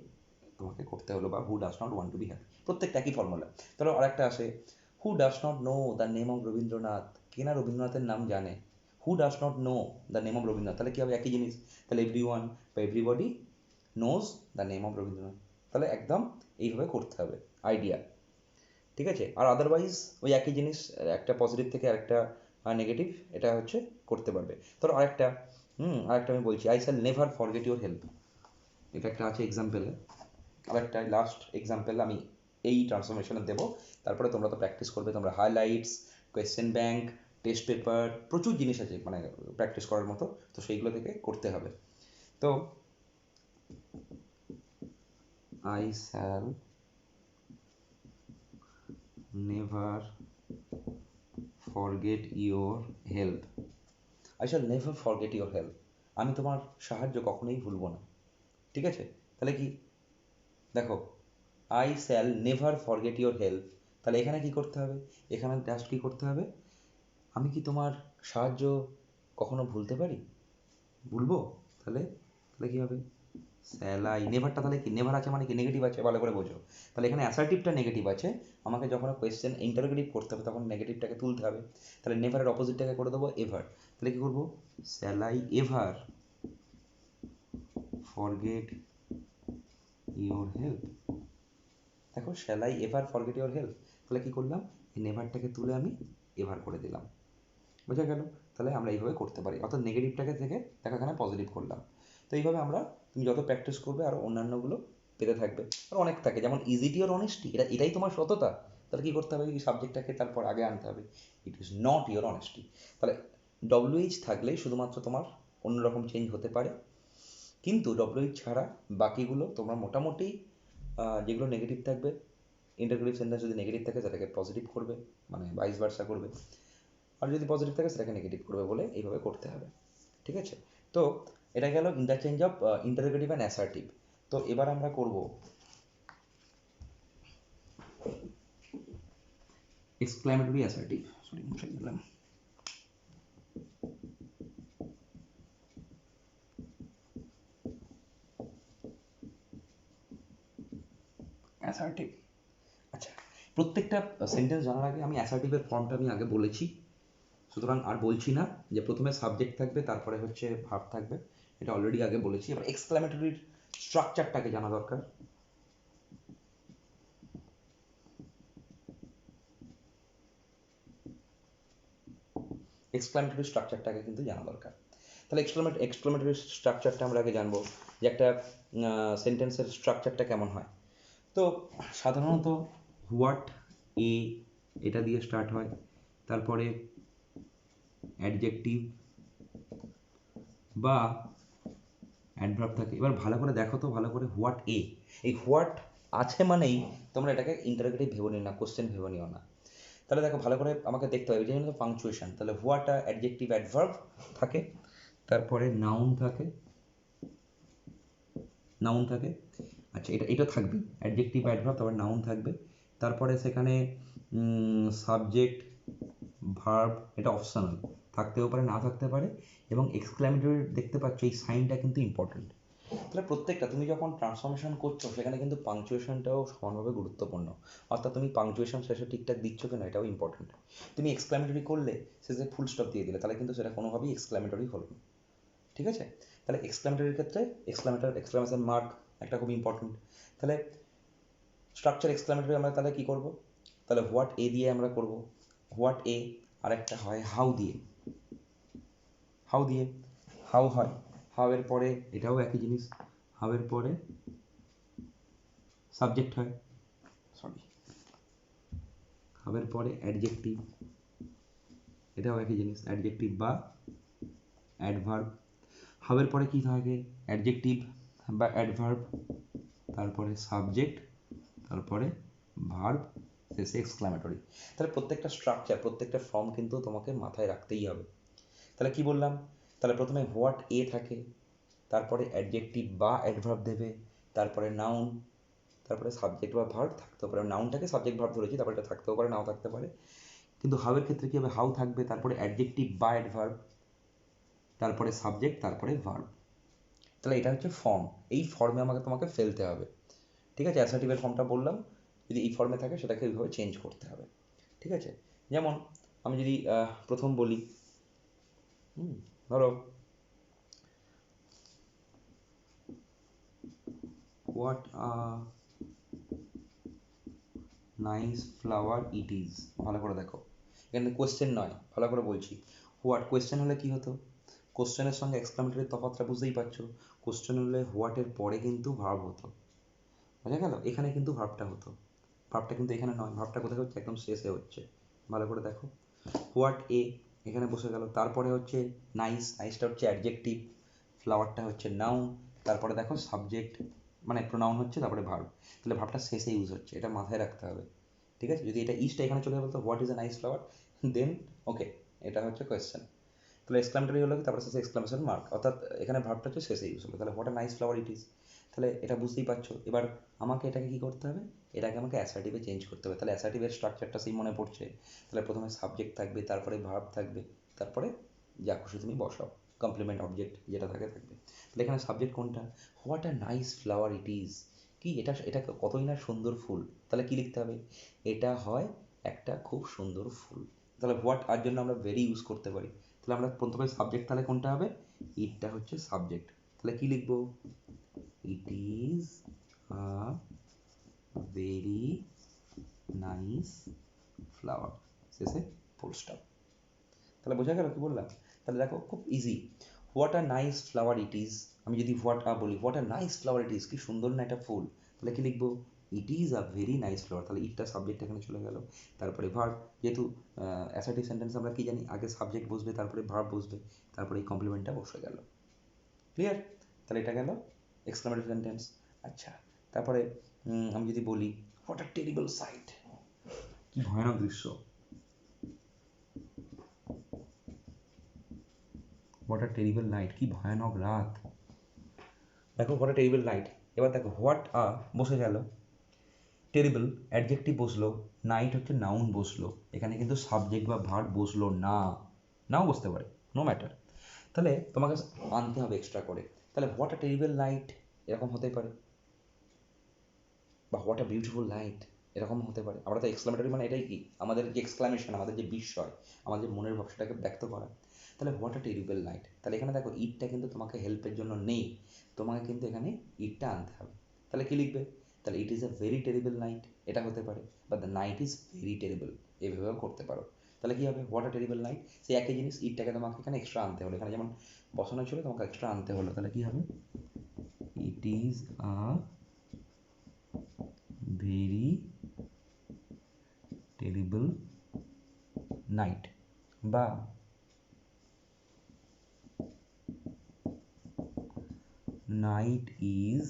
তোমাকে করতে হলো, বা হু does not want to be happy, প্রত্যেকটা একই ফর্মুলা। তাহলে আরেকটা আসে, হু does not know the name of Rabindranath, কে না রবীন্দ্রনাথের নাম জানে, হু does not know the name of Rabindranath, তাহলে কি হবে একই জিনিস, তাহলে এভরিওয়ান বা everybody knows the name of Rabindranath. তাহলে একদম এইভাবে করতে হবে আইডিয়া, ঠিক আছে। আর আদারওয়াইজ ওই একই জিনিস, একটা পজিটিভ থেকে আরেকটা নেগেটিভ, এটা হচ্ছে করতে পারবে। ধরো আরেকটা আমি বলছি, I shall never forget your help, এটা একটা আছে এক্সাম্পলে। আরেকটা লাস্ট এক্সাম্পল আমি এই ট্রান্সফরমেশনে দেবো, তারপরে তোমরা তো প্র্যাকটিস করবে, তোমরা highlights, question bank, test paper, প্রচুর জিনিস আছে মানে প্র্যাকটিস করার মতো, তো সেইগুলো থেকে করতে হবে। তো I shall never forget your help, I shall never forget your help, আমি তোমার সাহায্য কখনোই ভুলবো না, ঠিক আছে। তাহলে কি দেখো, I shall never forget your help, তাহলে এখানে কি করতে হবে, এখানে জাস্ট কি করতে হবে, আমি কি তোমার সাহায্য কখনো ভুলতে পারি, ভুলবো, তাহলে তাহলে কি হবে, শ্যাল আই, নেভারটা তাহলে কি, নেভার আছে মানে কি নেগেটিভ আছে, ভালো করে বোঝো। তাহলে এখানে অ্যাসার্টিভটা নেগেটিভ আছে, আমাকে যখন কোয়েশ্চেন ইন্টারোগেটিভ করতে হবে তখন নেগেটিভটাকে তুলতে হবে, তাহলে নেভারের অপোজিটটাকে করে দেবো এভার, তাহলে কি করবো, shall I ever forget your help. দেখো shall I ever forget your help, তাহলে কি করলাম, এই নেভারটাকে তুলে আমি এভার করে দিলাম, বোঝা গেল। তাহলে আমরা এইভাবে করতে পারি, অর্থাৎ নেগেটিভটাকে থেকে দেখো এখানে পজিটিভ করলাম। তো এইভাবে আমরা, তুমি যত প্র্যাকটিস করবে আরও অন্যান্যগুলো পেতে থাকবে। আর অনেক থাকে, যেমন ইজিটি ওর অনেস্টি, এটাই তোমার সততা। তাহলে কী করতে হবে, এই সাবজেক্টটাকে তারপর আগে আনতে হবে, it is not your honesty. তাহলে ডব্লিউএইচ থাকলেই শুধুমাত্র তোমার অন্যরকম চেঞ্জ হতে পারে, কিন্তু ডব্লিউএইচ ছাড়া বাকিগুলো তোমরা মোটামুটি যেগুলো নেগেটিভ থাকবে, ইন্টারগ্রেটিভ সেন্টেন্স যদি নেগেটিভ থাকে সেটাকে পজিটিভ করবে, মানে ভাইস ভার্সা করবে, আর যদি পজিটিভ থাকে সেটাকে নেগেটিভ করবে বলে এইভাবে করতে হবে। ঠিক আছে? তো এটা গেল interchange of interrogative and assertive. তো এবার আমরা করব এক্সক্লামেটরি অ্যাসার্টিভ। সরি, মুছে দিলাম। অ্যাসার্টিভ। আচ্ছা, প্রত্যেকটা সেন্টেন্স জানার আগে আমি অ্যাসার্টিভের ফর্মটা আমি আগে বলেছি, সুতরাং আর বলছি না। যে প্রথমে সাবজেক্ট থাকবে, তারপরে হচ্ছে ভার্ব থাকবে, এটা অলরেডি আগে বলেছি। এবার এক্সক্লামেটরির স্ট্রাকচারটাকে জানা দরকার। এক্সক্লামেটরি স্ট্রাকচারটাকে কিন্তু জানা দরকার। তাহলে এক্সক্লামেটরি স্ট্রাকচারটা আমরা আগে জানবো, যে একটা সেন্টেন্সের স্ট্রাকচারটা কেমন হয়। তো সাধারণত হোয়াট এ এটা দিয়ে স্টার্ট হয়, তারপরে অ্যাডজেক্টিভ বা অ্যাডভার্ব থাকে। এবার ভালো করে দেখো তো, ভালো করে, হোয়াট এ, এই হোয়াট আছে মানেই তোমরা এটাকে ইন্টারোগেটিভ ভেবো নিও না, কোশ্চেন ভেবো নিও না। তাহলে দেখো ভালো করে আমাকে দেখতে হবে, যেমন পাংচুয়েশন। তাহলে হোয়াট অ্যাডজেক্টিভ অ্যাডভার্ব থাকে, তারপরে নাউন থাকে, আচ্ছা এটা থাকবে, অ্যাডজেক্টিভ অ্যাডভার্ব, তারপর নাউন থাকবে, তারপরে সেখানে সাবজেক্ট ভার্ব, এটা অপশনাল, থাকতেও পারে না থাকতে পারে, এবং এক্সক্লামেটরি দেখতে পাচ্ছ এই সাইনটা কিন্তু ইম্পর্টেন্ট। তাহলে প্রত্যেকটা তুমি যখন ট্রান্সফরমেশন করছো সেখানে কিন্তু পাংচুয়েশনটাও সমানভাবে গুরুত্বপূর্ণ, অর্থাৎ তুমি পাংচুয়েশন শেষে ঠিকঠাক দিচ্ছ কিনা এটাও ইম্পর্টেন্ট। তুমি এক্সক্লামেটরি করলে শেষে ফুল স্টপ দিয়ে দিলে, তাহলে কিন্তু সেটা কোনোভাবেই এক্সক্লামেটরি হলো না। ঠিক আছে? তাহলে এক্সক্লামেটরির ক্ষেত্রে এক্সক্লামেশন মার্ক একটা খুব ইম্পর্টেন্ট। তাহলে স্ট্রাকচার এক্সক্লামেটরি আমরা তাহলে কী করব, তাহলে হোয়াট এ দিয়ে আমরা করব, হোয়াট এ, আরেকটা হয় হাউ দিয়ে, হাউ হয়, হাউ এর পরে এটাও একই জিনিস, হাউ এর পরে সাবজেক্ট হয়, হাউ এর পরে অ্যাডজেক্টিভ, এটাও একই জিনিস, অ্যাডজেক্টিভ বা অ্যাডভার্ব। হাউ এর পরে কী থাকে, অ্যাডজেক্টিভ বা অ্যাডভার্ব, তারপরে সাবজেক্ট, তারপরে ভার্ব, শেষে এক্সক্লামেটরি। তাহলে প্রত্যেকটা স্ট্রাকচার, প্রত্যেকটা ফর্ম কিন্তু তোমাকে মাথায় রাখতেই হবে। তাহলে কি বললাম, তাহলে প্রথমে হোয়াট এ থাকে, তারপরে অ্যাডজেক্টিভ বা অ্যাডভার্ব দেবে, তারপরে নাউন, তারপরে সাবজেক্ট বা ভার্ব থাকতেও পারে, নাউনটাকে সাবজেক্ট ভার্ব ধরেছি, তারপরে এটা থাকতেও পারে নাও থাকতে পারে। কিন্তু হাউয়ের ক্ষেত্রে কী হবে, হাউ থাকবে, তারপরে অ্যাডজেক্টিভ বা অ্যাডভার্ব, তারপরে সাবজেক্ট, তারপরে ভার্ব। তাহলে এটা হচ্ছে ফর্ম, এই ফর্মে তোমাকে ফেলতে হবে। ঠিক আছে? অ্যাসার্টিভের ফর্মটা বললাম, যদি এই ফর্মে থাকে সেটাকে এইভাবে চেঞ্জ করতে হবে। ঠিক আছে? যেমন আমি যদি প্রথম বলি, ধরো what a nice flower it is. ভালো করে দেখো, এখানে কোয়েশ্চেন নয়, ভালো করে বলছি। হোয়াট কোয়েশ্চেন হলে কি হতো, কোশ্চেনের সঙ্গে এক্সক্লামেটরির তফাৎটা বুঝতেই পারছো। কোশ্চেন হলে হোয়াটের পরে কিন্তু ভার্ব হতো, বোঝা গেল? এখানে কিন্তু ভার্বটা হতো, ভার্বটা কিন্তু এখানে নয়, ভার্বটা কোথায় হচ্ছে, একদম শেষে হচ্ছে। ভালো করে দেখো, হোয়াট এ এখানে বসে গেল, তারপরে হচ্ছে নাইস, নাইসটা হচ্ছে অ্যাডজেক্টিভ, ফ্লাওয়ারটা হচ্ছে নাউন, তারপরে দেখো সাবজেক্ট মানে প্রোনাউন হচ্ছে, তারপরে ভার্ব। তাহলে ভার্বটা শেষে ইউজ হচ্ছে, এটা মাথায় রাখতে হবে। ঠিক আছে? যদি এটা ইজটা এখানে চলে যাবে, তো what is a nice flower, then okay, এটা হচ্ছে কোয়েশ্চেন। তাহলে এক্সক্লামেটরি হলো, তারপরে শেষে এক্সক্লামেশন মার্ক, অর্থাৎ এখানে ভার্বটা হচ্ছে শেষে ইউজ হলো। তাহলে what a nice flower it is, তাহলে এটা বুঝতেই পারছো। এবার আমাকে এটাকে কী করতে হবে, এটাকে আমাকে অ্যাসার্টিভে চেঞ্জ করতে হবে। তাহলে অ্যাসার্টিভের স্ট্রাকচারটা সেই মনে পড়ছে। তাহলে প্রথমে সাবজেক্ট থাকবে, তারপরে ভার্ব থাকবে, তারপরে যা খুশি তুমি বসাও, কমপ্লিমেন্ট অবজেক্ট যেটা থাকে থাকবে। তাহলে এখানে সাবজেক্ট কোনটা, what a nice flower it is, কি এটা, এটা কতই না সুন্দর ফুল। তাহলে কি লিখতে হবে, এটা হয় একটা খুব সুন্দর ফুল। তাহলে হোয়াট আর জন্য আমরা ভেরি ইউজ করতে পারি। তাহলে আমরা প্রথমে সাবজেক্ট, তাহলে কোনটা হবে, ইটটা হচ্ছে সাবজেক্ট। তাহলে কি লিখবো, it is a very nice flower, শেষে ফুল স্টপ। তাহলে বোঝা গেল কি বললাম। তাহলে দেখো খুব easy, what a nice flower it is, আমি যদি হোয়াট আ বলি, what a nice flower it is, কি সুন্দর না একটা ফুল, তাহলে কি লিখবো, it is a very nice flower, তাহলে ইটটা সাবজেক্ট এখানে চলে গেল। তারপরে ভার্ব, যেহেতু অ্যাসার্টিভ সেন্টেন্স আমরা কি জানি, আগে সাবজেক্ট বসবে, তারপরে ভার্ব বসবে, তারপরে এই কমপ্লিমেন্টটা বসে গেল। ক্লিয়ার? তাহলে এটা গেল এক্সক্লামেটরি সেন্টেন্স। আচ্ছা, তারপরে আমি যদি বলি হোয়াট আ টেরিবল সাইট, কি ভয়ানক দৃশ্য, হোয়াট আ টেরিবল নাইট, কি ভয়ানক রাত। দেখো হোয়াট আ টেরিবল নাইট, এবার দেখো হোয়াট আ বসে গেল, টেরিবল অ্যাডজেক্টিভ বসলো, নাইট হচ্ছে নাউন বসলো, এখানে কিন্তু সাবজেক্ট বা ভার্ব বসলো না, নাও বসতে পারে, নো ম্যাটার। তাহলে তোমাকে আনতে হবে এক্সট্রা করে, তাহলে হোয়াট আ টেরিবল নাইট এরকম হতে পারে, বা হোয়াট আ বিউটিফুল নাইট এরকম হতে পারে। আমরা তো এক্সক্লামেটরি মানে এটাই কি, আমাদের যে এক্সক্লামেশন, আমাদের যে বিস্ময়, আমাদের মনের ভাব সেটাকে ব্যক্ত করা। তাহলে হোয়াট আ টেরিবল নাইট, তাহলে এখানে দেখো ইটটা কিন্তু তোমাকে হেল্পের জন্য নেই, তোমাকে কিন্তু এখানে ইটটা আনতে হবে। তাহলে কি লিখবে, তাহলে it is a very terrible night, এটা হতে পারে, বা the night is very terrible, এভাবেও করতে পারো। তাহলে কী হবে, হোয়াট আ টেরিবল নাইট, সেই একই জিনিস, ইটটাকে তোমাকে এখানে এক্সট্রা আনতে হলো, এখানে যেমন বসানো ছিল তোমাকে এক্সট্রা আনতে হলো, তাহলে কী হবে, it is a very terrible night, বা নাইট ইজ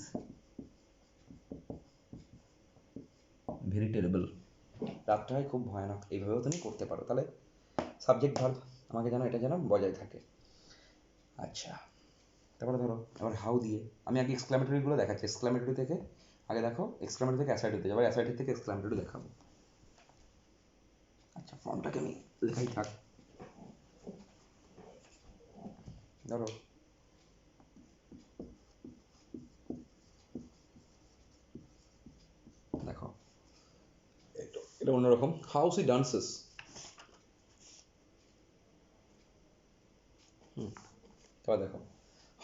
ভেরি টেরিবল, রাতটাই খুব ভয়ানক, এইভাবেও তুমি করতে পারো। তাহলে সাবজেক্ট ভার্ব আমাকে যেন এটা যেন বজায় থাকে। আচ্ছা, তারপরে ধরো এবার হাউ দিয়ে, আমি আগে এক্সক্লামেটরিগুলো দেখাচ্ছি, এক্সক্লামেটরি থেকে আগে দেখো, এক্সক্লামেটরি থেকে অ্যাসার্টিভে যাবো, অ্যাসার্টিভ থেকে এক্সক্লামেটরি দেখাবো। আচ্ছা, ফর্মটাকে আমি লেখাই থাক, ধরো দেখো এটা অন্যরকম, হাউ সি ডান্সেস, তারপর দেখো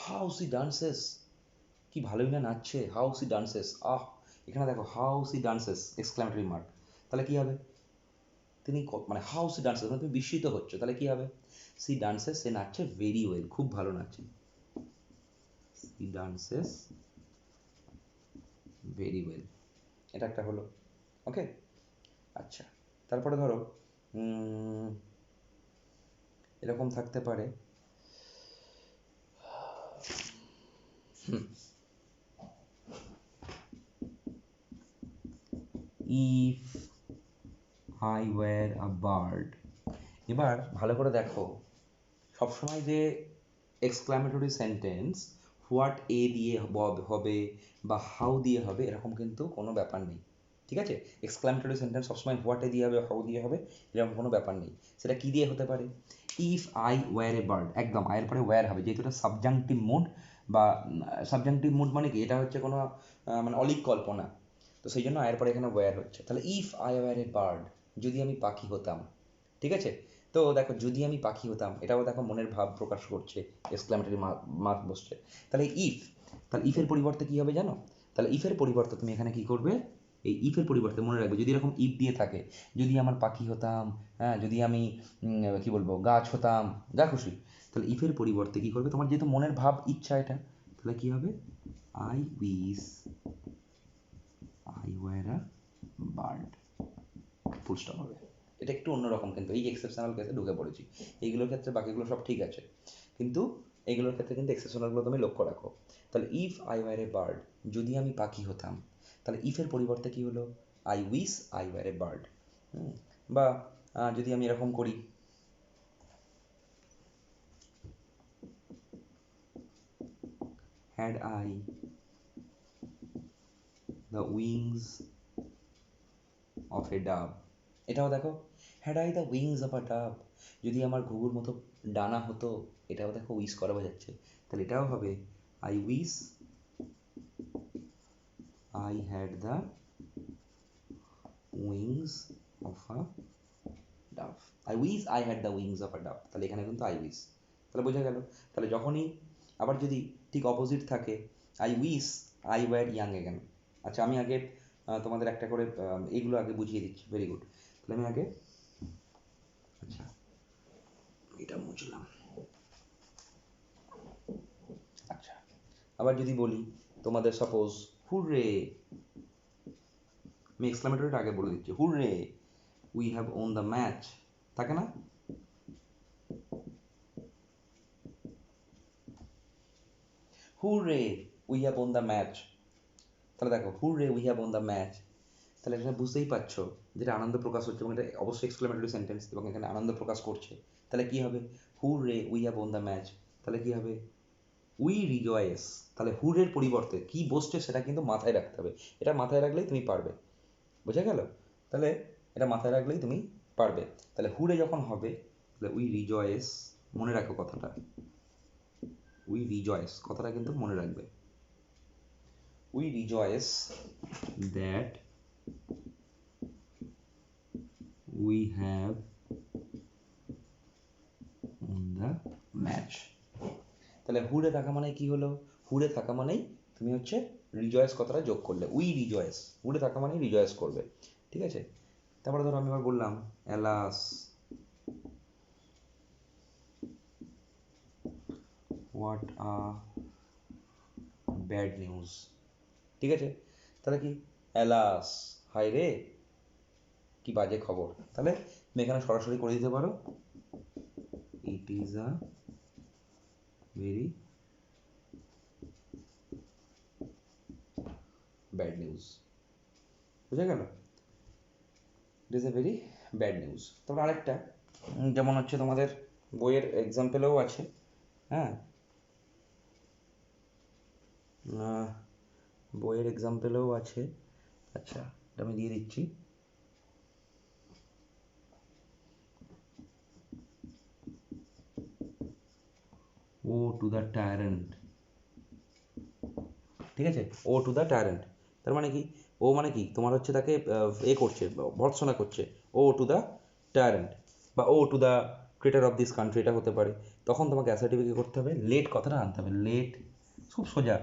হাউ সি ডান্সেস, কি ভালোই না নাচছে, হাউ সি ডান্সেস, আহ, এখানে দেখো how she dances exclamatory mark, তাহলে কি হবে, তিনি মানে হাউ সি ডান্সেস মানে তুমি বিস্মিত হচ্ছ, তাহলে কি হবে, সি ডান্সেস, সে নাচছে ভেরি ওয়েল, খুব ভালো নাচছে, সি ডান্সেস ভেরি ওয়েল, এটা একটা হলো। ওকে, আচ্ছা, তারপরে ধরো এরকম থাকতে পারে, if I were a bird, এবার ভালো করে দেখো, সবসময় যে এক্সক্লামেটরি সেন্টেন্স হোয়াট এ দিয়ে হবে বা হাউ দিয়ে হবে এরকম কিন্তু কোনো ব্যাপার নেই, ঠিক আছে? এক্সক্লামেটরি সেন্টেন্স সবসময় হোয়াট এ দিয়ে হবে, হাউ দিয়ে হবে, এরকম কোনো ব্যাপার নেই। সেটা কী দিয়ে হতে পারে, if I were a bird, একদম আয়ের পরে ওয়্যার হবে, যেহেতু এটা সাবজাংটিভ মুড, বা সাবজাংটিভ মুড মানে কি, এটা হচ্ছে কোনো মানে অলিক কল্পনা, তো সেই জন্য আয়ের পরে এখানে ওয়্যার হচ্ছে। তাহলে if I were a bird, যদি আমি পাখি হতাম, ঠিক আছে? তো দেখো যদি আমি পাখি হতাম, এটাও দেখো মনের ভাব প্রকাশ করছে, এক্সক্লামেটরি মার্ক বসছে। তাহলে ইফ, তাহলে ইফের পরিবর্তে কী হবে জানো, তাহলে ইফের পরিবর্তে তুমি এখানে কী করবে, এই ইফের পরিবর্তে মনে রাখবে, যদি এরকম ইফ দিয়ে থাকে, যদি আমার পাখি হতাম, হ্যাঁ, যদি আমি কী বলবো গাছ হতাম, যা খুশি, তাহলে ইফের পরিবর্তে কী করবে, তোমার যেহেতু মনের ভাব ইচ্ছা এটা, তাহলে কী হবে, I wish I were a bird, full stop হবে। এটা একটু অন্যরকম, কিন্তু এই এক্সেপশনাল কেসে ঢুকে পড়েছি, এইগুলোর ক্ষেত্রে বাকিগুলো সব ঠিক আছে, কিন্তু এইগুলোর ক্ষেত্রে কিন্তু এক্সেপশনালগুলো তুমি লক্ষ্য রাখো। তাহলে if I were a bird, যদি আমি পাখি হতাম, তাহলে ইফের পরিবর্তে কী হলো, I wish I were a bird. বা যদি আমি এরকম করি, had I the wings of a dove, এটাও দেখো, had I the wings of a dove, যদি আমার ঘুঘুর মতো ডানা হতো, এটাও দেখো উইশ করা বোঝাচ্ছে, তাহলে এটাও হবে I wish I had the wings of a dove, I wish I had the wings of a dove, তাহলে এখানে কিন্তু আই উইশ, তাহলে বোঝা গেল। তাহলে যখনই আবার যদি ঠিক অপোজিট থাকে, I wish I were young again. আচ্ছা, আমি আগে তোমাদের একটা করে এইগুলো আগে বুঝিয়ে দিচ্ছি, ভেরি গুড। তাহলে আমি আগে, আচ্ছা এটা মুছলাম, আবার যদি বলি তোমাদের সাপোজ হুররে, আমি এক্সক্লামেটরিটা আগে বলে দিচ্ছি, hurray we have won the match, থাকে না? Hurray we have won the match, তাহলে দেখো hurray we have won the match, তাহলে এটা বুঝতেই পারছো যেটা আনন্দ প্রকাশ হচ্ছে এবং এটা অবশ্যই এক্সক্লেমেটরি সেন্টেন্স এবং এখানে আনন্দ প্রকাশ করছে। তাহলে কি হবে? Hurray we have won the match, তাহলে কি হবে? We rejoice. তাহলে হুরের পরিবর্তে কি বসছে সেটা কিন্তু মাথায় রাখতে হবে, এটা মাথায় রাখলেই তুমি পারবে, বুঝা গেল? তাহলে এটা মাথায় রাখলেই তুমি পারবে। তাহলে হুরে যখন হবে তাহলে উই রিজয়েস, মনে রাখো কথাটা, উই রিজয়েস কথাটা কিন্তু মনে রাখবে। We rejoice that we have won the match. তাহলে হুরে থাকা মানে কি হলো? হুরে থাকা মানেই তুমি হচ্ছে রিজয়েস কথাটা যোগ করলে, উই রিজয়েস, হুরে থাকা মানেই রিজয়েস করবে, ঠিক আছে? তারপরে ধরো আমি এবার বললাম alas what a bad news, ঠিক আছে? তাহলে কি অ্যালাস, হাই রে কি বাজে খবর, তাহলে তুমি এখানে সরাসরি করে দিতে পারো it is a very bad news, বুঝা গেল? It is a very bad news. তারপর আরেকটা যেমন হচ্ছে তোমাদের বইয়ের এক্সাম্পলেও আছে, হ্যাঁ, বইয়ের এক্সাম্পলেও আছে, আচ্ছা এটা আমি দিয়ে দিচ্ছি। ও টু দ্য টায়ারেন্ট, ঠিক আছে? ও টু দ্য টায়ারেন্ট, তার মানে কি? ও মানে কি তোমার হচ্ছে তাকে এ করছে, ভর্ৎসনা করছে, ও টু দ্য টায়ারেন্ট, বা ও to the creator of this country, এটা হতে পারে। তখন তোমাকে অ্যাসার্টিভে কী করতে হবে? লেট কথাটা আনতে হবে, লেট, খুব সোজা,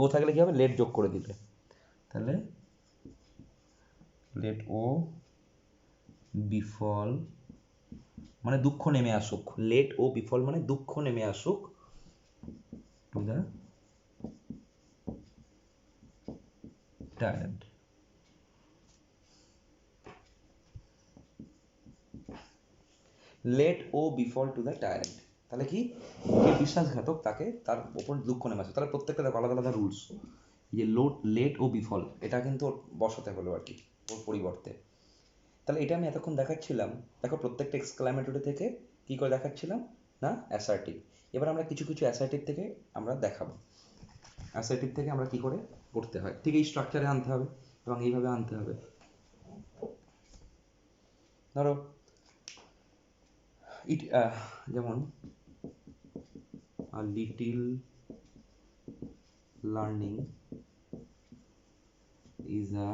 ও থাকলে কী হবে? লেট যোগ করে দিলে, তাহলে লেট ও বিফল মানে দুঃখ নেমে আসুক, লেট ও বিফল মানে দুঃখ নেমে আসুক টু দ্য টায়ারেন্ট। লেট ও বিফল টু দ্য টায়ারেন্ট, তাহলে কি? যে বিশ্বাসঘাতক তাকে তার ওপর দুঃখ নেমে আসে। তাহলে প্রত্যেকটা দেখো আলাদা আলাদা রুলস, যে লেট ও বিফল এটা কিন্তু বসাতে হলো আর কি ওর পরিবর্তে। তাহলে এটা আমি এতক্ষণ দেখাচ্ছিলাম, দেখো প্রত্যেকটা এক্সক্লামেটরি থেকে কী করে দেখাচ্ছিলাম না অ্যাসার্টিভ। এবার আমরা কিছু কিছু অ্যাসার্টিভ থেকে আমরা দেখাবো, অ্যাসার্টিভ থেকে আমরা কী করে করতে হয়, ঠিক এই স্ট্রাকচারে আনতে হবে এবং এইভাবে আনতে হবে। ধরো ইট, যেমন a little learning is a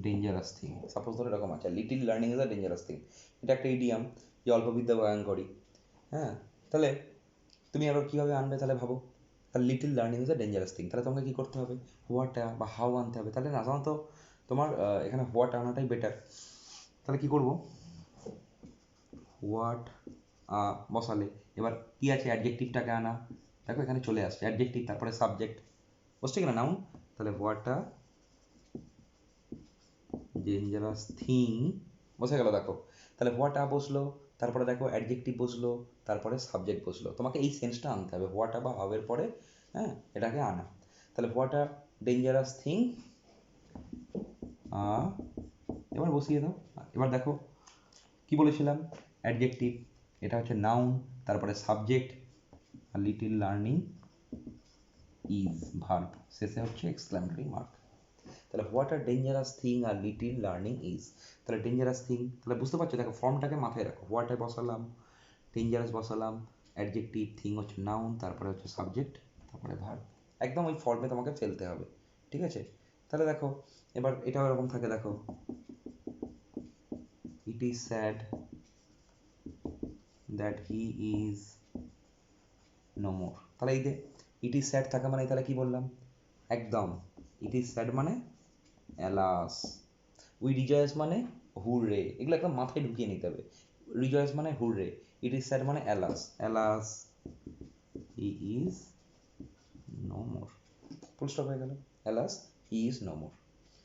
dangerous thing, suppose ধরো এরকম আছে, little learning is a dangerous thing, এটা একটা ইডিয়াম যে অল্প বিদ্যা ভয়ঙ্করী, হ্যাঁ? তাহলে তুমি আবার কীভাবে আনবে তাহলে ভাবো, তাহলে little learning is a dangerous thing, তাহলে তোমাকে কী করতে হবে? হোয়াটটা বা হাউ আনতে হবে। তাহলে না সাধারণত তোমার এখানে হোয়াট আনাটাই বেটার। তাহলে কী করবো? হোয়াট বসালে এবার কী আছে? অ্যাডজেক্টিভটাকে আনা, দেখো এখানে চলে আসছে অ্যাডজেক্টিভ, তারপরে সাবজেক্ট, বুঝছে কিনা নাউন। তাহলে হোয়াটটা ডেঞ্জারাস থিং, বসে গেল দেখো। তাহলে হোয়াট আ বসলো, তারপরে দেখো অ্যাডজেক্টিভ বসলো, তারপরে সাবজেক্ট বসলো। তোমাকে এই সেন্সটা আনতে হবে, হোয়াট আ বা হাউয়ের পরে, হ্যাঁ, এটাকে আনা। তাহলে হোয়াট আ ডেঞ্জারাস থিং, এবার বসিয়ে দাও। এবার দেখো কি বলেছিলাম, অ্যাডজেক্টিভ, এটা হচ্ছে নাউন, তারপরে সাবজেক্ট, আর লিটিল লার্নিং ইজ ভার্ব, শেষে হচ্ছে এক্সক্লামেটরি মার্ক। তাহলে what a dangerous thing a little learning is, তাহলে ডেঞ্জারাস থিং, তাহলে বুঝতে পারছো, দেখো ফর্মটাকে মাথায় রাখো, হোয়াটে বসালাম, ডেঞ্জারাস বসালাম, অ্যাডজেক্টিভ, থিং হচ্ছে নাউন, তারপরে হচ্ছে সাবজেক্ট, তারপরে ভার্ব, একদম ওই ফর্মে তোমাকে ফেলতে হবে, ঠিক আছে? তাহলে দেখো এবার এটাও এরকম থাকে, দেখো it is sad that he is no more, তাহলে এই যে ইট ইজ স্যাড থাকা মানে তাহলে কি বললাম, একদম ইট ইজ স্যাড মানে অ্যালাস, উই রিজয়েস মানে হুররে, এগুলো একদম মাথায় ঢুকিয়ে নিতে হবে। রিজয়েস মানে হুররে, ইট ইজ স্যাড মানে alas, alas he is no more, full stop হয়ে গেল, alas he is no more.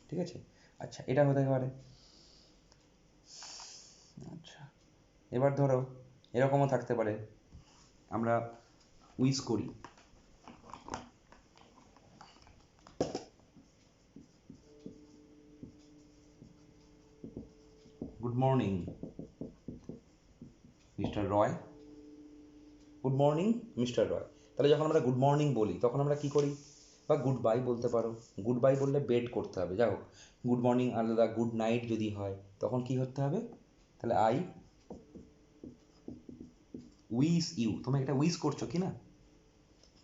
ঠিক আছে, আচ্ছা এটা হতে পারে। আচ্ছা এবার ধরো এরকমও থাকতে পারে, আমরা উইশ করি, গুড মর্নিং মিস্টার রয়, গুড মর্নিং মিস্টার রয়। তাহলে যখন আমরা গুড মর্নিং বলি তখন আমরা কি করি, বা গুড বাই বলতে পারো, গুড বাই বললে বেড করতে হবে, যাই হোক গুড মর্নিং আলাদা, গুড নাইট যদি হয় তখন কি করতে হবে, তাহলে আই উইশ ইউ, তুমি এটা উইশ করছো কি না,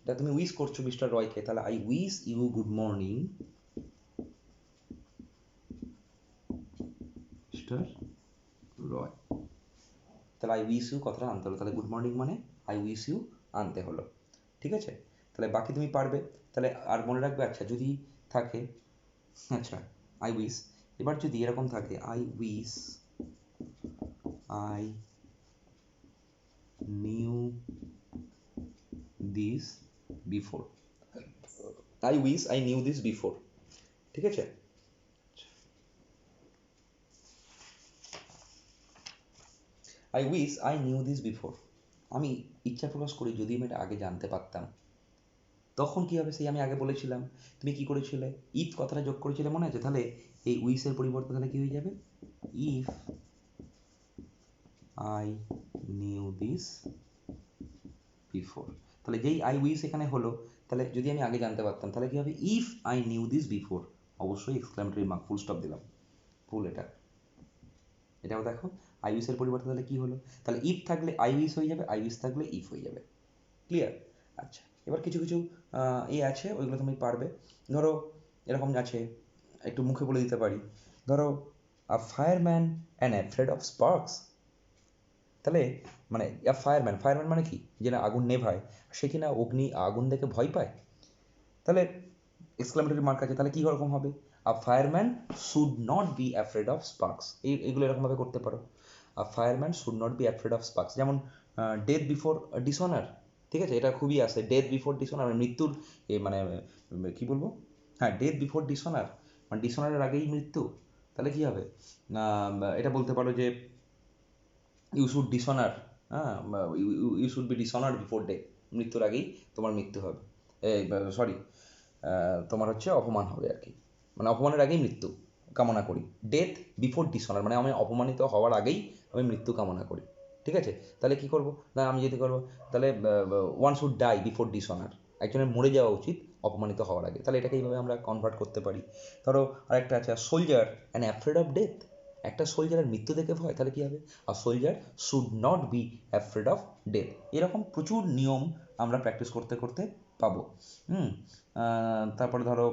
এটা তুমি উইশ করছো মিস্টার রয়কে, তাহলে I wish you good morning mister Roy. তাহলে আই উইশ ইউ কথাটা আনতে হলো, তাহলে গুড মর্নিং মানে আই উইশ ইউ আনতে হলো। ঠিক আছে, তাহলে বাকি তুমি পারবে। তাহলে আর মনে রাখবে, আচ্ছা যদি থাকে, আচ্ছা আই উইশ, এবার যদি এরকম থাকে I wish I knew this before, I wish I knew this before. ঠিক আছে, I wish I knew this before, আমি ইচ্ছা প্রকাশ করি যদি আমি এটা আগে জানতে পারতাম। তখন কী হবে, সেই আমি আগে বলেছিলাম, তুমি কি করেছিলে, ইফ কথাটা যোগ করেছিলে মনে আছে, তাহলে এই উইশের পরিবর্তে তাহলে কী হয়ে যাবে, if I knew this before. তাহলে যেই আই উইশ এখানে হলো, তাহলে যদি আমি আগে জানতে পারতাম তাহলে কী হবে, if I knew this before, অবশ্যই এক্সক্লামেটরি মার্ক, ফুল স্টপ দিলাম, ফুল এটাও দেখো আই উইশের পরিবর্তে তাহলে কী হলো, তাহলে ইফ থাকলে আই উইশ হয়ে যাবে, আই উইশ থাকলে ইফ হয়ে যাবে। ক্লিয়ার? আচ্ছা এবার কিছু কিছু আছে, ওইগুলো তুমি পারবে। ধরো এরকম আছে, একটু মুখে বলে দিতে পারি, ধরো a fireman and afraid of sparks, তাহলে মানে ফায়ারম্যান, ফায়ারম্যান মানে কি, যে না আগুন নেভায়, সে কিনা আগুন দেখে ভয় পায়, তাহলে এক্সক্লামেটরি মার্ক আছে, তাহলে কী রকম হবে, a fireman should not be afraid of sparks, এইগুলো এরকমভাবে করতে পারো, a fireman should not be afraid of sparks. যেমন ডেথ বিফোর ডিসঅনার, ঠিক আছে, এটা খুবই আসে, ডেথ বিফোর ডিসঅনার মানে মৃত্যুর মানে কী বলবো, হ্যাঁ ডেথ বিফোর ডিসঅনার মানে ডিসঅনারের আগেই মৃত্যু, তাহলে কী হবে, এটা বলতে পারো যে ইউ শুড ডিসঅনার, হ্যাঁ you should be dishonour before death, মৃত্যুর আগেই তোমার মৃত্যু হবে, সরি তোমার হচ্ছে অপমান হবে আর কি, মানে অপমানের আগেই মৃত্যু কামনা করি, ডেথ বিফোর ডিসঅনার মানে আমি অপমানিত হওয়ার আগেই আমি মৃত্যু কামনা করি। ঠিক আছে, তাহলে কী করবো না, আমি যদি করবো তাহলে one should die before dishonour, একজনের মরে যাওয়া উচিত অপমানিত হওয়ার আগে, তাহলে এটাকে এইভাবে আমরা কনভার্ট করতে পারি। ধরো আরেকটা আছে, soldier and afraid of death, একটা সোলজারের মৃত্যু দেখে ভয়, তাহলে কী হবে, আর soldier should not be afraid of death. এরকম প্রচুর নিয়ম আমরা প্র্যাকটিস করতে করতে পাবো। তারপরে ধরো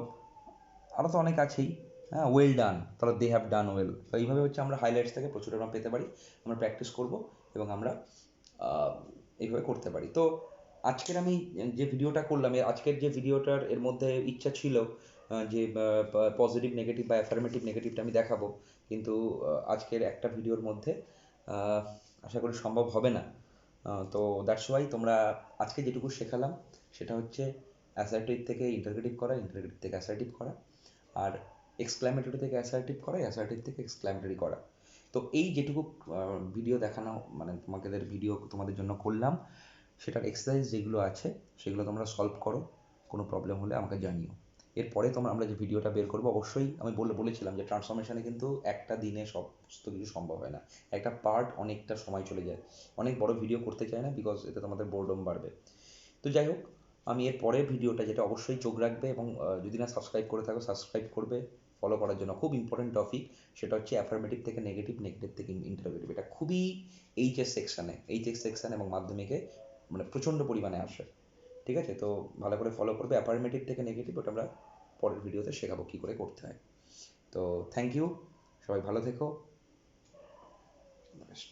আরও তো অনেক আছেই, হ্যাঁ ওয়েল ডান, তাহলে দে হ্যাভ ডান ওয়েল, তো এইভাবে হচ্ছে আমরা হাইলাইটস থেকে প্রচুর আমরা পেতে পারি, আমরা প্র্যাকটিস করব এবং আমরা এইভাবে করতে পারি। তো আজকের আমি যে ভিডিওটা করলাম, আজকের যে ভিডিওটার এর মধ্যে ইচ্ছা ছিল যে পজিটিভ নেগেটিভ বা অ্যাফার্মেটিভ নেগেটিভটা আমি দেখাবো, কিন্তু আজকের একটা ভিডিওর মধ্যে আশা করি সম্ভব হবে না। তো দ্যাটস ওয়াই তোমরা আজকে যেটুকু শেখালাম সেটা হচ্ছে অ্যাসার্টিভ থেকে ইন্টারগেটিভ করা, ইন্টারগেটিভ থেকে অ্যাসার্টিভ করা, আর এক্সক্লামেটরি থেকে অ্যাসার্টিভ করা, অ্যাসার্টিভ থেকে এক্সক্লামেটরি করা। তো এই যেটুকু ভিডিও দেখানো মানে তোমাদের ভিডিও তোমাদের জন্য করলাম, সেটার এক্সারসাইজ যেগুলো আছে সেগুলো তোমরা সলভ করো, কোনো প্রবলেম হলে আমাকে জানিও। এরপরে আমরা যে ভিডিওটা বের করবো, অবশ্যই আমি বলেছিলাম যে ট্রান্সফরমেশনে কিন্তু একটা দিনে সমস্ত কিছু সম্ভব হয় না, একটা পার্ট অনেকটা সময় চলে যায়, অনেক বড় ভিডিও করতে চাই না, বিকজ এতে তোমাদের বোরডম বাড়বে। তো যাই হোক, আমি এর পরের ভিডিওটা যেটা অবশ্যই চোখ রাখবে এবং যদি না সাবস্ক্রাইব করে থাকো সাবস্ক্রাইব করবে ফলো করার জন্য, খুব ইম্পর্টেন্ট টপিক, সেটা হচ্ছে অ্যাফার্মেটিভ থেকে নেগেটিভ, নেগেটিভ থেকে ইন্টারোগেটিভ, এটা খুবই এইচএস সেকশানে এবং মাধ্যমিকে মানে প্রচণ্ড পরিমাণে আসে। ঠিক আছে, তো ভালো করে ফলো করবে, অ্যাফার্মেটিভ থেকে নেগেটিভ ওটা আমরা পরের ভিডিওতে শেখাবো কী করে করতে হয়। তো থ্যাংক ইউ, সবাই ভালো থেকো, বেস্ট।